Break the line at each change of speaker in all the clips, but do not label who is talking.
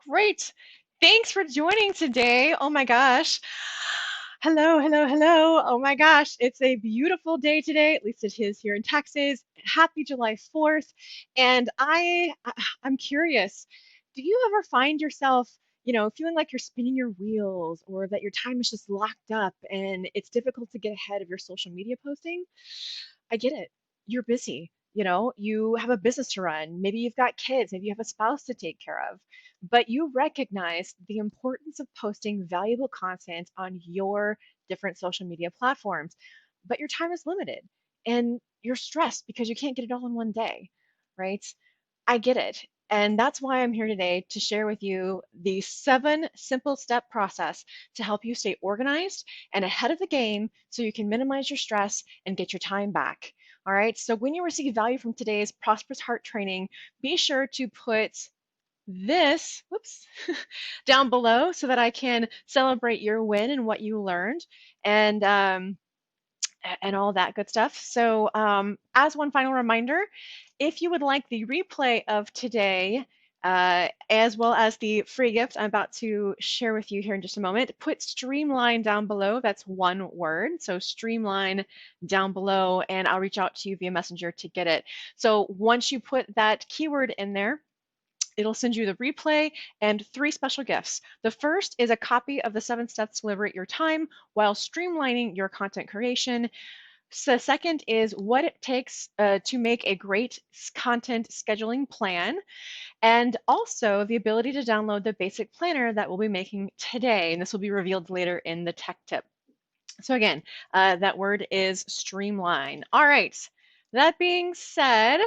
Great. Thanks for joining today. Oh my gosh. Hello, hello, hello. Oh my gosh. It's a beautiful day today. At least it is here in Texas. Happy July 4th. And I'm curious, do you ever find yourself, feeling like you're spinning your wheels or that your time is just locked up and it's difficult to get ahead of your social media posting? I get it. You're busy. You have a business to run. Maybe you've got kids. Maybe you have a spouse to take care of. But you recognize the importance of posting valuable content on your different social media platforms. But your time is limited and you're stressed because you can't get it all in one day, right? I get it. And that's why I'm here today to share with you the 7 simple step process to help you stay organized and ahead of the game so you can minimize your stress and get your time back. All right. So when you receive value from today's Prosperous Heart training, be sure to put this, whoops, down below so that I can celebrate your win and what you learned. And all that good stuff. So, as one final reminder, if you would like the replay of today, as well as the free gift I'm about to share with you here in just a moment, put Streamline down below. That's one word. So, Streamline down below, and I'll reach out to you via Messenger to get it. So, once you put that keyword in there, it'll send you the replay and 3 special gifts. The first is a copy of the 7 steps to liberate your time while streamlining your content creation. So the second is what it takes to make a great content scheduling plan, and also the ability to download the basic planner that we'll be making today. And this will be revealed later in the tech tip. So again, that word is streamline. All right. That being said,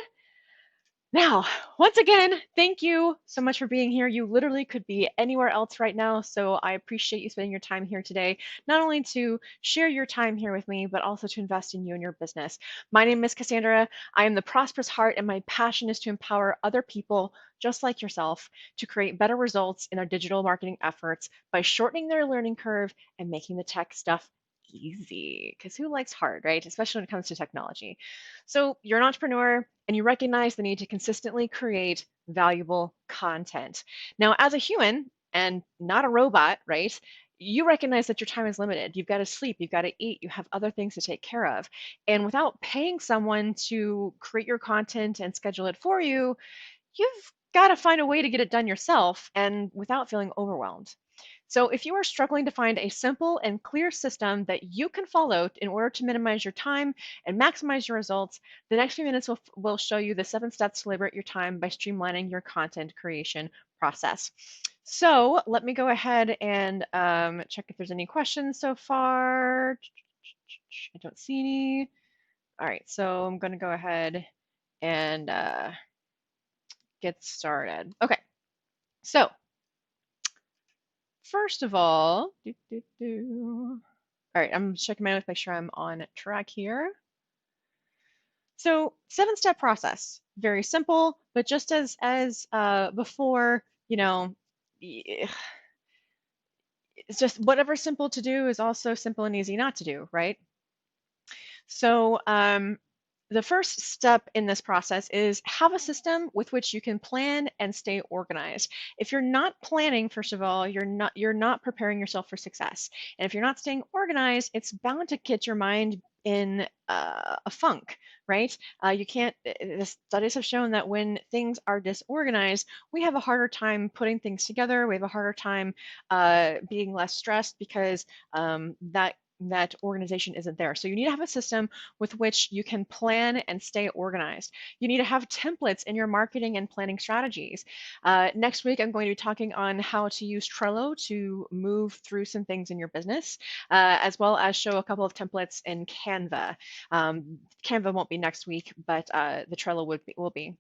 now, once again, thank you so much for being here. You literally could be anywhere else right now, so I appreciate you spending your time here today, not only to share your time here with me, but also to invest in you and your business. My name is Cassandra. I am the Prosperous Heart, and my passion is to empower other people just like yourself to create better results in their digital marketing efforts by shortening their learning curve and making the tech stuff easy. Because who likes hard, right? Especially when it comes to technology. So you're an entrepreneur and you recognize the need to consistently create valuable content. Now, as a human and not a robot, right? You recognize that your time is limited. You've got to sleep, you've got to eat, you have other things to take care of. And without paying someone to create your content and schedule it for you, you've got to find a way to get it done yourself and without feeling overwhelmed. So, if you are struggling to find a simple and clear system that you can follow in order to minimize your time and maximize your results, the next few minutes will show you the 7 steps to liberate your time by streamlining your content creation process. So, let me go ahead and check if there's any questions so far. I don't see any. All right, so I'm going to go ahead and get started. Okay, so first of all, all right, I'm checking my notes, make sure I'm on track here. So 7 step process, very simple, but just as before, it's just whatever's simple to do is also simple and easy not to do, right? So the first step in this process is have a system with which you can plan and stay organized. If you're not planning, first of all, you're not preparing yourself for success. And if you're not staying organized, it's bound to get your mind in a funk, right? You can't. The studies have shown that when things are disorganized, we have a harder time putting things together. We have a harder time being less stressed because that organization isn't there. So you need to have a system with which you can plan and stay organized. You need to have templates in your marketing and planning strategies. Next week, I'm going to be talking on how to use Trello to move through some things in your business, as well as show a couple of templates in Canva. Canva won't be next week, but the Trello will be.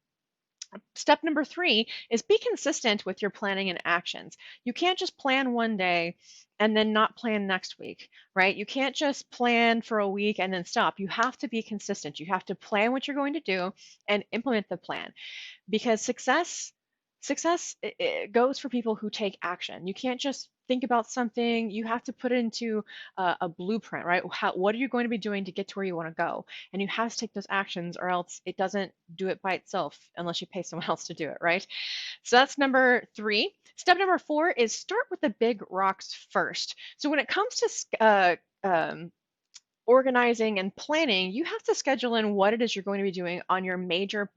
Step number 3 is be consistent with your planning and actions. You can't just plan one day and then not plan next week, right? You can't just plan for a week and then stop. You have to be consistent. You have to plan what you're going to do and implement the plan because success success it goes for people who take action. You can't just think about something, you have to put it into a blueprint, right? What are you going to be doing to get to where you want to go? And you have to take those actions, or else it doesn't do it by itself unless you pay someone else to do it, right? So that's number three. Step number four is start with the big rocks first. So when it comes to organizing and planning, you have to schedule in what it is you're going to be doing on your major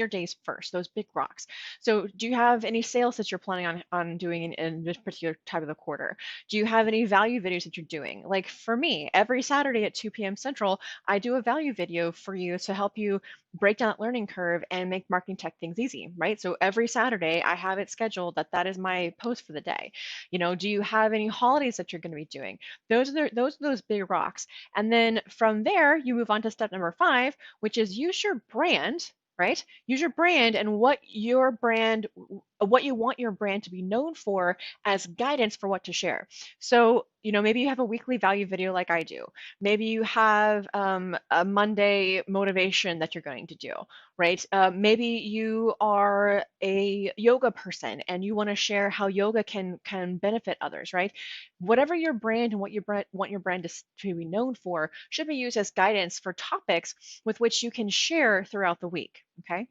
days first, those big rocks. So do you have any sales that you're planning on doing in this particular time of the quarter? Do you have any value videos that you're doing? Like for me, every Saturday at 2 p.m. Central, I do a value video for you to help you break down that learning curve and make marketing tech things easy, right? So every Saturday I have it scheduled that is my post for the day. Do you have any holidays that you're going to be doing? Those are those big rocks. And then from there, you move on to step number five, which is use your brand, right? Use your brand and what you want your brand to be known for as guidance for what to share. So, maybe you have a weekly value video like I do. Maybe you have a Monday motivation that you're going to do, right? Maybe you are a yoga person and you want to share how yoga can benefit others, right? Whatever your brand and what you want your brand to be known for should be used as guidance for topics with which you can share throughout the week. Okay.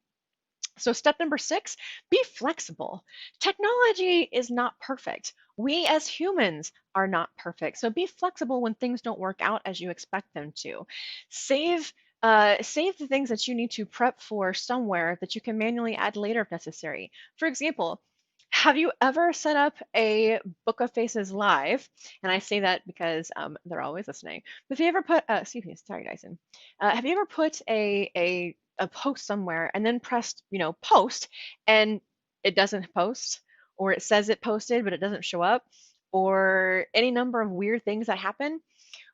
So, step number six, be flexible. Technology is not perfect. We as humans are not perfect. So, be flexible when things don't work out as you expect them to. Save save the things that you need to prep for somewhere that you can manually add later if necessary. For example, have you ever set up a Book of Faces live? And I say that because they're always listening. But have you ever put, excuse me, sorry, Dyson. Have you ever put a post somewhere and then pressed, post, and it doesn't post, or it says it posted, but it doesn't show up, or any number of weird things that happen?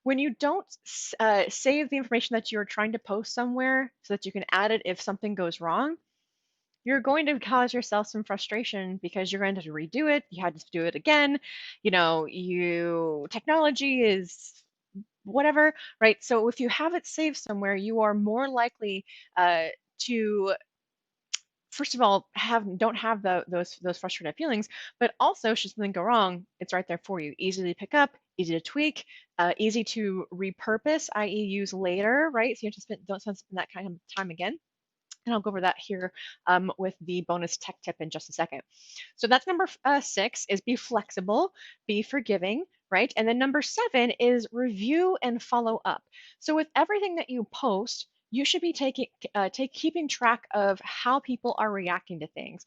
When you don't save the information that you're trying to post somewhere so that you can add it if something goes wrong, you're going to cause yourself some frustration because you're going to have to redo it. You had to do it again. Technology is whatever, right? So if you have it saved somewhere, you are more likely to, first of all, don't have those frustrated feelings, but also should something go wrong, it's right there for you, easy to pick up, easy to tweak, easy to repurpose, i.e., use later, right? So you have to don't spend that kind of time again. And I'll go over that here with the bonus tech tip in just a second. So that's number six, is be flexible, be forgiving, right? And then number seven is review and follow up. So with everything that you post, you should be keeping track of how people are reacting to things.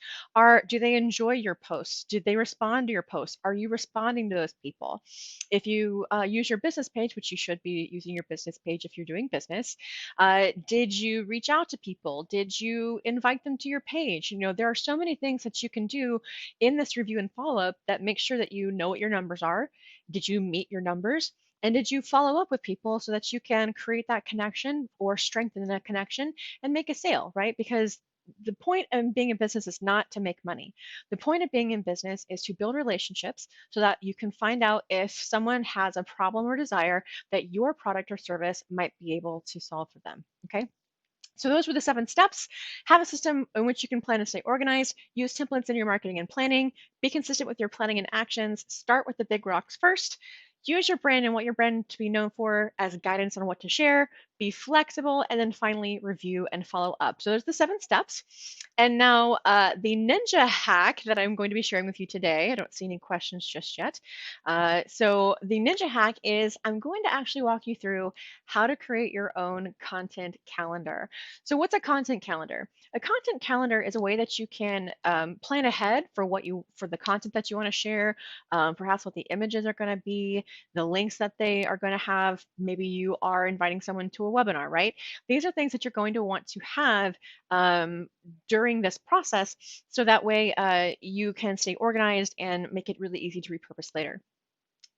Do they enjoy your posts? Did they respond to your posts? Are you responding to those people? If you use your business page, which you should be using your business page if you're doing business, did you reach out to people? Did you invite them to your page? There are so many things that you can do in this review and follow up that make sure that you know what your numbers are. Did you meet your numbers? And did you follow up with people so that you can create that connection or strengthen that connection and make a sale, right? Because the point of being in business is not to make money. The point of being in business is to build relationships so that you can find out if someone has a problem or desire that your product or service might be able to solve for them. Okay. So those were the 7 steps. Have a system in which you can plan and stay organized. Use templates in your marketing and planning. Be consistent with your planning and actions. Start with the big rocks first. Use your brand and what your brand to be known for as guidance on what to share. Be flexible, and then finally review and follow up. So there's the 7 steps. And now the ninja hack that I'm going to be sharing with you today. I don't see any questions just yet. So the ninja hack is I'm going to actually walk you through how to create your own content calendar. So what's a content calendar? A content calendar is a way that you can plan ahead for the content that you want to share, perhaps what the images are going to be, the links that they are going to have. Maybe you are inviting someone to a webinar, right? These are things that you're going to want to have during this process, so that way you can stay organized and make it really easy to repurpose later.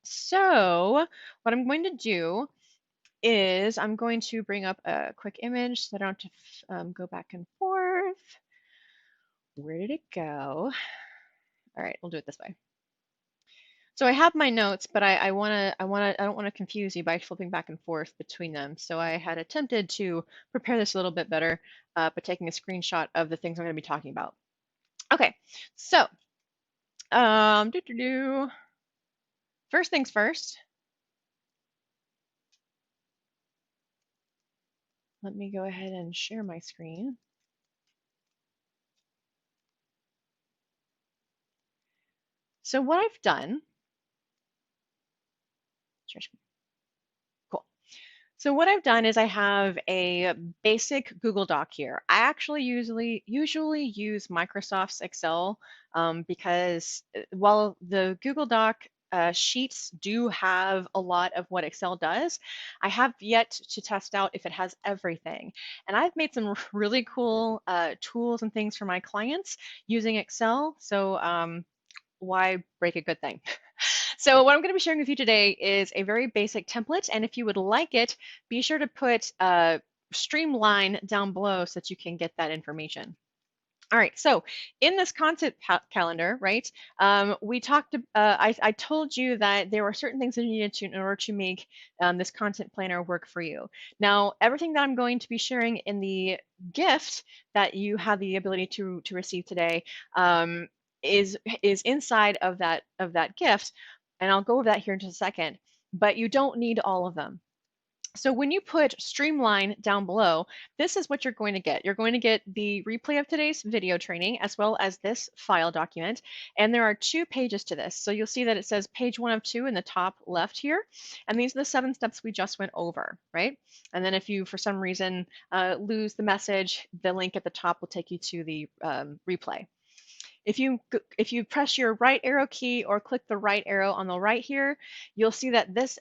So what I'm going to do is I'm going to bring up a quick image so I don't have to go back and forth. Where did it go? All right, we'll do it this way. So I have my notes, but I don't want to confuse you by flipping back and forth between them. So I had attempted to prepare this a little bit better by taking a screenshot of the things I'm going to be talking about. Okay, so first things first, let me go ahead and share my screen. So what I've done, cool. So what I've done is I have a basic Google Doc here. I actually usually use Microsoft's Excel because while the Google Doc sheets do have a lot of what Excel does, I have yet to test out if it has everything. And I've made some really cool tools and things for my clients using Excel. So why break a good thing? So what I'm going to be sharing with you today is a very basic template, and if you would like it, be sure to put Streamline down below so that you can get that information. All right, so in this content calendar, right, we talked, I told you that there were certain things that you needed to in order to make this content planner work for you. Now, everything that I'm going to be sharing in the gift that you have the ability to receive today um, is inside of that gift, and I'll go over that here in just a second, but you don't need all of them. So when you put Streamline down below, this is what you're going to get. You're going to get the replay of today's video training as well as this file document. And there are 2 pages to this. So you'll see that it says page 1 of 2 in the top left here. And these are the 7 steps we just went over, right? And then if you, for some reason, lose the message, the link at the top will take you to the replay. If you press your right arrow key or click the right arrow on the right here, you'll see that this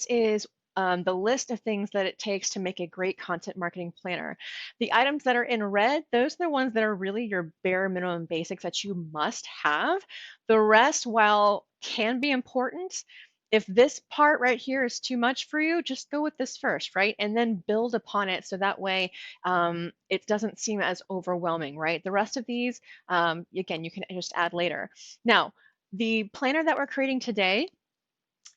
is the list of things that it takes to make a great content marketing planner. The items that are in red, those are the ones that are really your bare minimum basics that you must have. The rest, while can be important, if this part right here is too much for you, just go with this first, right? And then build upon it so that way it doesn't seem as overwhelming, right? The rest of these, again, you can just add later. Now, the planner that we're creating today,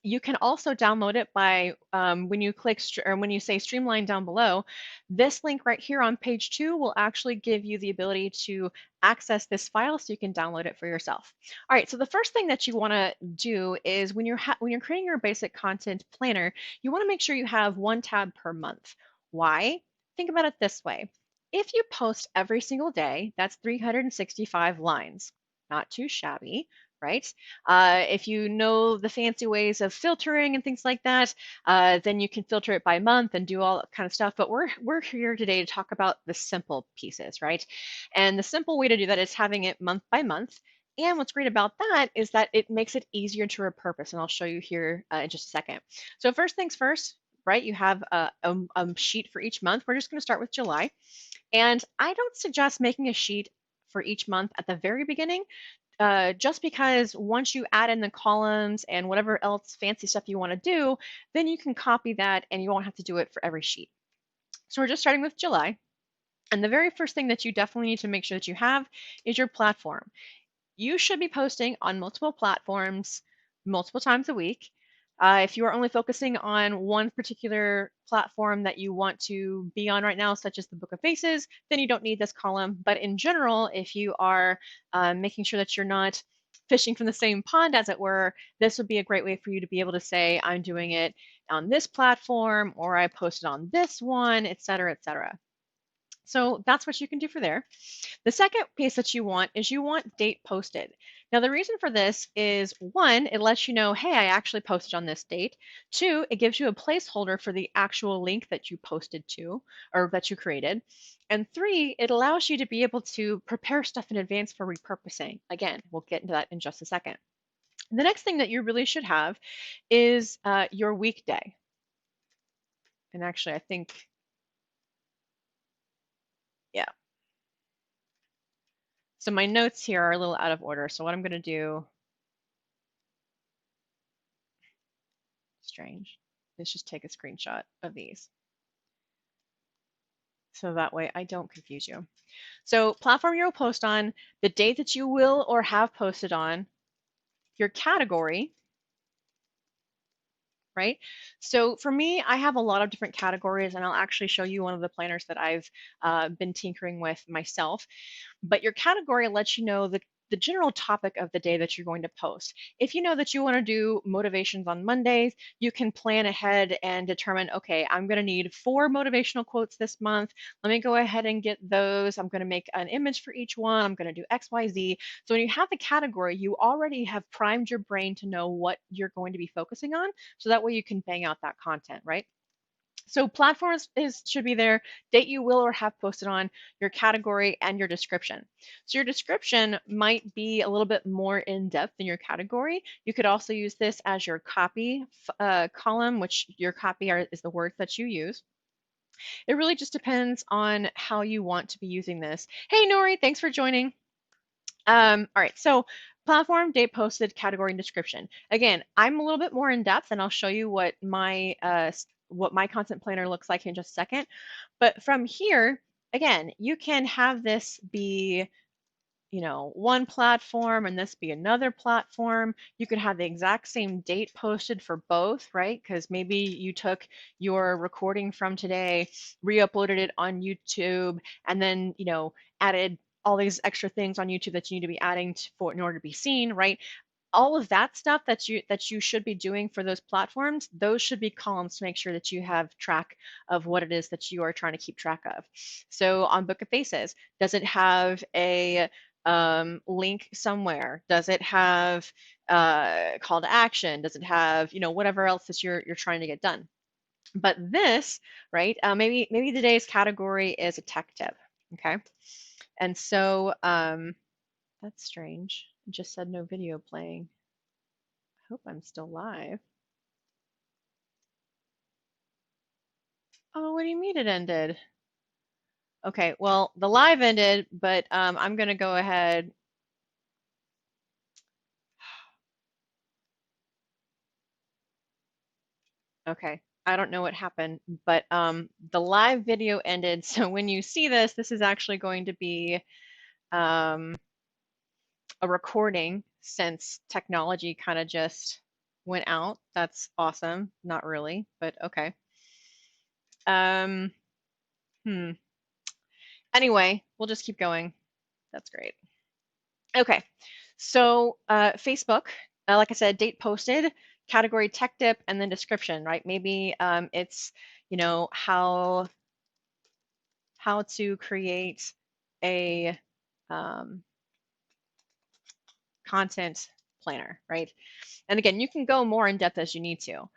you can also download it by when you click or when you say Streamline down below. This link right here on page 2 will actually give you the ability to access this file so you can download it for yourself. All right, so the first thing that you want to do is when you're creating your basic content planner, you want to make sure you have 1 tab per month. Why? Think about it this way. If you post every single day, that's 365 lines. Not too shabby, right? If you know the fancy ways of filtering and things like that, then you can filter it by month and do all that kind of stuff. But we're here today to talk about the simple pieces, right? And the simple way to do that is having it month by month. And what's great about that is that it makes it easier to repurpose. And I'll show you here in just a second. So first things first, right? You have a sheet for each month. We're just going to start with July. And I don't suggest making a sheet for each month at the very beginning, just because once you add in the columns and whatever else fancy stuff you want to do, then you can copy that and you won't have to do it for every sheet. So we're just starting with July. And the very first thing that you definitely need to make sure that you have is your platform. You should be posting on multiple platforms multiple times a week. If you are only focusing on one particular platform that you want to be on right now, such as the Book of Faces, then you don't need this column. But in general, if you are making sure that you're not fishing from the same pond, as it were, this would be a great way for you to be able to say, I'm doing it on this platform, or I posted on this one, et cetera, et cetera. So that's what you can do for there. The second piece that you want is you want date posted. Now, the reason for this is 1, it lets you know, hey, I actually posted on this date. 2, it gives you a placeholder for the actual link that you posted to or that you created. And 3, it allows you to be able to prepare stuff in advance for repurposing. Again, we'll get into that in just a second. The next thing that you really should have is your weekday. And actually, I think, yeah. So my notes here are a little out of order. So what I'm going to do, strange, is just take a screenshot of these. So that way I don't confuse you. So platform you'll post on, the date that you will or have posted on, your category, right? So for me, I have a lot of different categories, and I'll actually show you one of the planners that I've been tinkering with myself. But your category lets you know the general topic of the day that you're going to post. If you know that you want to do motivations on Mondays, you can plan ahead and determine, okay, I'm going to need 4 motivational quotes this month. Let me go ahead and get those. I'm going to make an image for each one. I'm going to do X, Y, Z. So when you have the category, you already have primed your brain to know what you're going to be focusing on. So that way you can bang out that content, right? So platforms should be there, date you will or have posted on, your category, and your description. So your description might be a little bit more in depth than your category. You could also use this as your copy column, which your copy is the words that you use. It really just depends on how you want to be using this. Hey, Nori, thanks for joining. All right, so platform, date posted, category, and description. Again, I'm a little bit more in depth, and I'll show you what my content planner looks like in just a second. But from here, again, you can have this be, one platform and this be another platform. You could have the exact same date posted for both, right? Because maybe you took your recording from today, re-uploaded it on YouTube, and then, added all these extra things on YouTube that you need to be adding in order to be seen, right? All of that stuff that you should be doing for those platforms, those should be columns to make sure that you have track of what it is that you are trying to keep track of. So on Book of Faces, does it have a link somewhere? Does it have call to action? Does it have whatever else that you're trying to get done? But this, right? Maybe today's category is a tech tip. Okay, and so that's strange. It just said no video playing. I hope I'm still live. Oh, what do you mean it ended? Okay, well, the live ended, but I'm going to go ahead. Okay, I don't know what happened, but the live video ended. So when you see this, this is actually going to be a recording since technology kind of just went out. That's awesome. Not really, but okay. Um, Anyway, we'll just keep going. That's great. Okay, so Facebook, like I said, date posted, category tech tip, and then description, right? Maybe it's how to create a content planner, right? And again, you can go more in depth as you need to.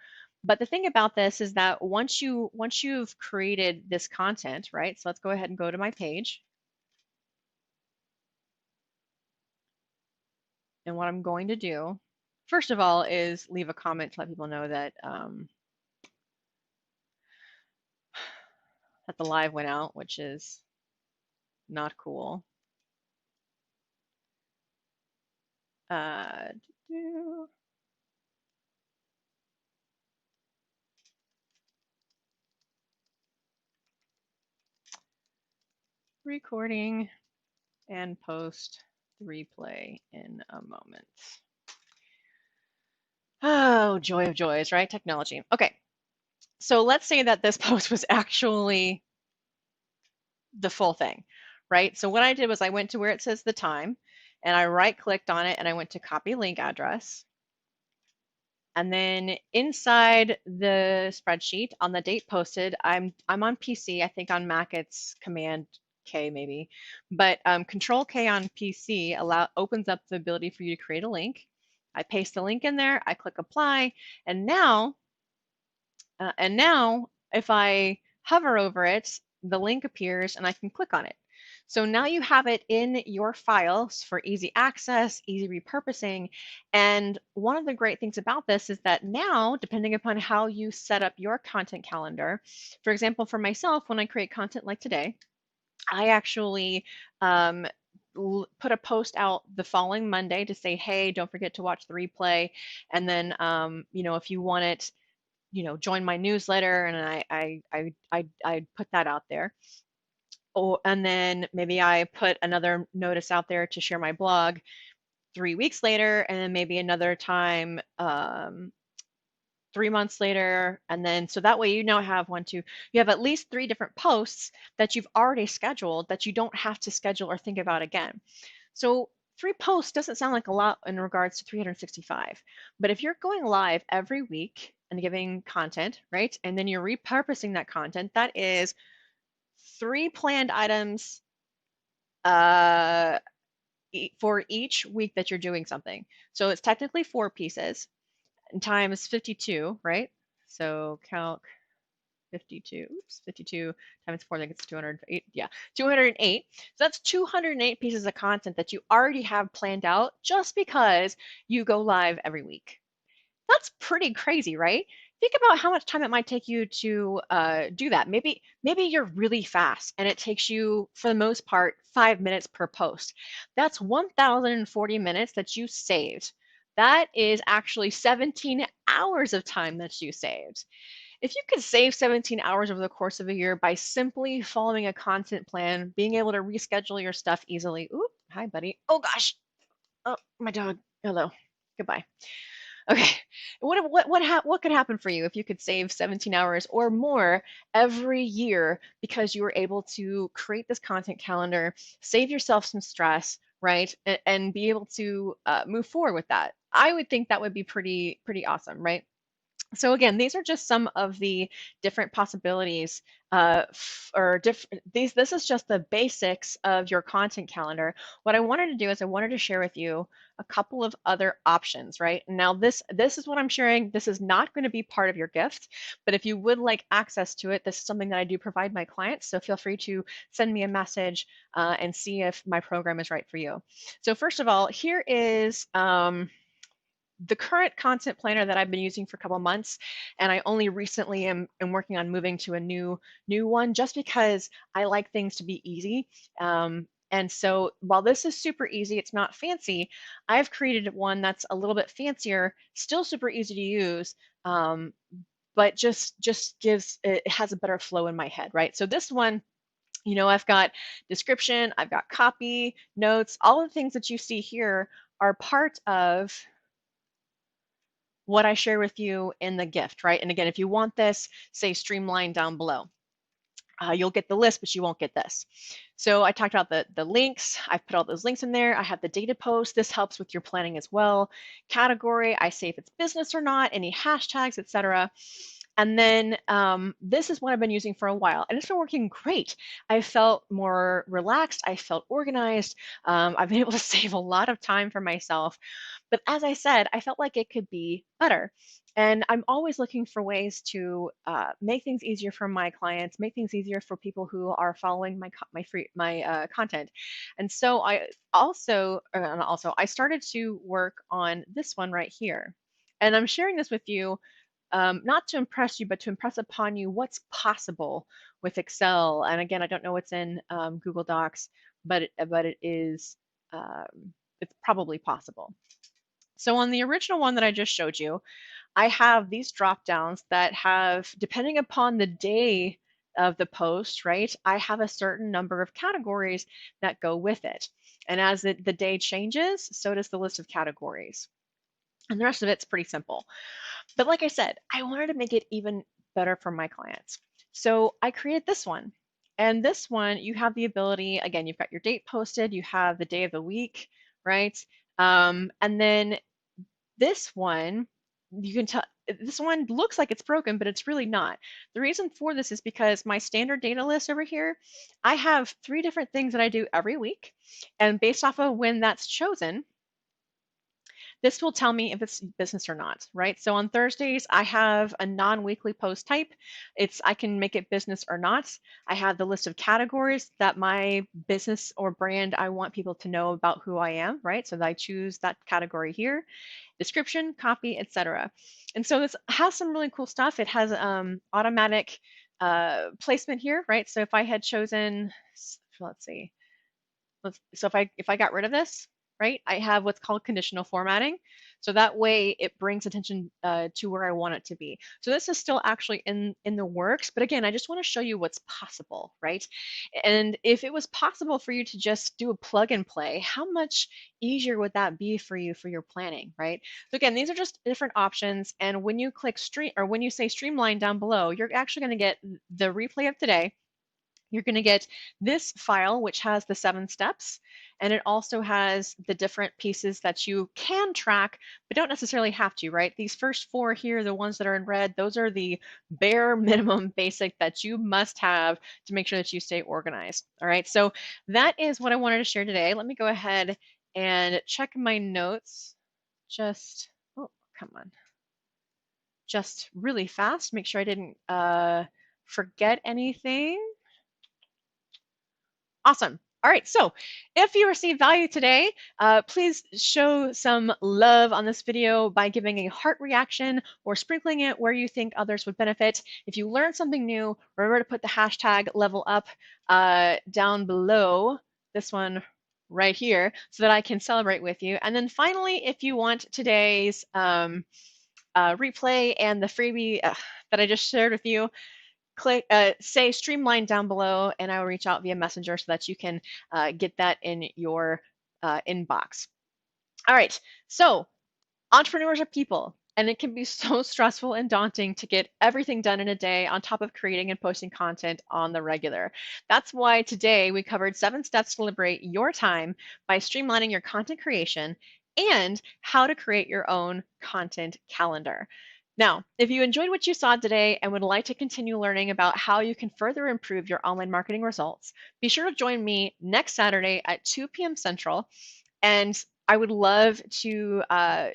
But the thing about this is that once you've created this content, right? So let's go ahead and go to my page. And what I'm going to do, first of all, is leave a comment to let people know that that the live went out, which is not cool. Uh, recording and post the replay in a moment. Oh, joy of joys, right? Technology. Okay, so let's say that this post was actually the full thing, right? So what I did was I went to where it says the time, and I right-clicked on it, and I went to copy link address. And then inside the spreadsheet on the date posted, I'm on PC. I think on Mac it's Command K maybe, but Control K on PC opens up the ability for you to create a link. I paste the link in there. I click apply, and now if I hover over it, the link appears, and I can click on it. So now you have it in your files for easy access, easy repurposing. And one of the great things about this is that now, depending upon how you set up your content calendar, for example, for myself, when I create content like today, I actually put a post out the following Monday to say, hey, don't forget to watch the replay. And then, if you want it, join my newsletter, and I put that out there. Oh, and then maybe I put another notice out there to share my blog 3 weeks later, and then maybe another time 3 months later, and then so that way you now have you have at least 3 different posts that you've already scheduled that you don't have to schedule or think about again. So 3 posts doesn't sound like a lot in regards to 365, but if you're going live every week and giving content, right, and then you're repurposing that content, that is 3 planned items uh, for each week that you're doing something. So it's technically 4 pieces and times 52, right? So calc 52, oops, 52 times 4, I think it's 208. Yeah, 208. So that's 208 pieces of content that you already have planned out just because you go live every week. That's pretty crazy, right? Think about how much time it might take you to do that. Maybe you're really fast and it takes you, for the most part, 5 minutes per post. That's 1,040 minutes that you saved. That is actually 17 hours of time that you saved. If you could save 17 hours over the course of a year by simply following a content plan, being able to reschedule your stuff easily. Oop, hi, buddy. Oh gosh. Oh, my dog. Hello. Goodbye. Okay. What could happen for you if you could save 17 hours or more every year because you were able to create this content calendar, save yourself some stress, right, and be able to move forward with that? I would think that would be pretty awesome, right? So again, these are just some of the different possibilities, or different. This is just the basics of your content calendar. What I wanted to do is I wanted to share with you a couple of other options. Right now, this is what I'm sharing. This is not going to be part of your gift, but if you would like access to it, this is something that I do provide my clients. So feel free to send me a message and see if my program is right for you. So first of all, here is. The current content planner that I've been using for a couple months, and I only recently am working on moving to a new one just because I like things to be easy. And so while this is super easy, it's not fancy, I've created one that's a little bit fancier, still super easy to use, but just gives it has a better flow in my head, right? So this one, I've got description, I've got copy, notes, all of the things that you see here are part of what I share with you in the gift, right? And again, if you want this, say Streamline down below. You'll get the list, but you won't get this. So I talked about the links. I've put all those links in there. I have the data post. This helps with your planning as well. Category, I say if it's business or not, any hashtags, etc. And then this is what I've been using for a while, and it's been working great. I felt more relaxed. I felt organized. I've been able to save a lot of time for myself. But as I said, I felt like it could be better. And I'm always looking for ways to make things easier for my clients, make things easier for people who are following my content. And so I started to work on this one right here. And I'm sharing this with you not to impress you, but to impress upon you what's possible with Excel. And again, I don't know what's in Google Docs, but it is it's probably possible. So on the original one that I just showed you, I have these drop downs that have, depending upon the day of the post, right, I have a certain number of categories that go with it. And as the day changes, so does the list of categories. And the rest of it's pretty simple. But like I said, I wanted to make it even better for my clients. So I created this one. And this one, you have the ability, again, you've got your date posted, you have the day of the week, right? And then this one, you can tell this one looks like it's broken, but it's really not. The reason for this is because my standard data list over here, I have 3 different things that I do every week. And based off of when that's chosen, this will tell me if it's business or not, right? So on Thursdays, I have a non-weekly post type. I can make it business or not. I have the list of categories that my business or brand, I want people to know about who I am, right? So I choose that category here, description, copy, etc. And so this has some really cool stuff. It has automatic placement here, right? So if I had chosen, let's see, so if I got rid of this, right? I have what's called conditional formatting. So that way it brings attention to where I want it to be. So this is still actually in the works, but again, I just want to show you what's possible, right? And if it was possible for you to just do a plug and play, how much easier would that be for you for your planning, right? So again, these are just different options. And when you click stream or when you say streamline down below, you're actually going to get the replay of today. You're going to get this file, which has the 7 steps, and it also has the different pieces that you can track, but don't necessarily have to, right? These first 4 here, the ones that are in red, those are the bare minimum basic that you must have to make sure that you stay organized. All right, so that is what I wanted to share today. Let me go ahead and check my notes. Just, oh, come on. Just really fast, make sure I didn't forget anything. Awesome. All right, so if you received value today, please show some love on this video by giving a heart reaction or sprinkling it where you think others would benefit. If you learned something new, remember to put the hashtag level up down below this one right here so that I can celebrate with you. And then finally, if you want today's replay and the freebie that I just shared with you, click say streamline down below and I will reach out via messenger so that you can get that in your inbox. All right, so entrepreneurs are people, and it can be so stressful and daunting to get everything done in a day on top of creating and posting content on the regular. That's why today we covered 7 steps to liberate your time by streamlining your content creation and how to create your own content calendar. Now, if you enjoyed what you saw today and would like to continue learning about how you can further improve your online marketing results, be sure to join me next Saturday at 2 p.m. Central. And I would love to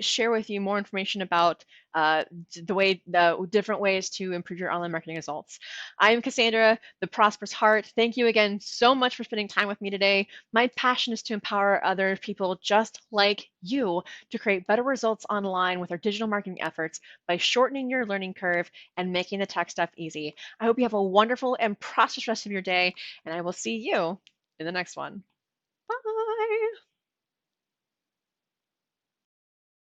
share with you more information about the different ways to improve your online marketing results. I am Cassandra, the Prosperous Heart. Thank you again so much for spending time with me today. My passion is to empower other people just like you to create better results online with our digital marketing efforts by shortening your learning curve and making the tech stuff easy. I hope you have a wonderful and prosperous rest of your day, and I will see you in the next one. Bye.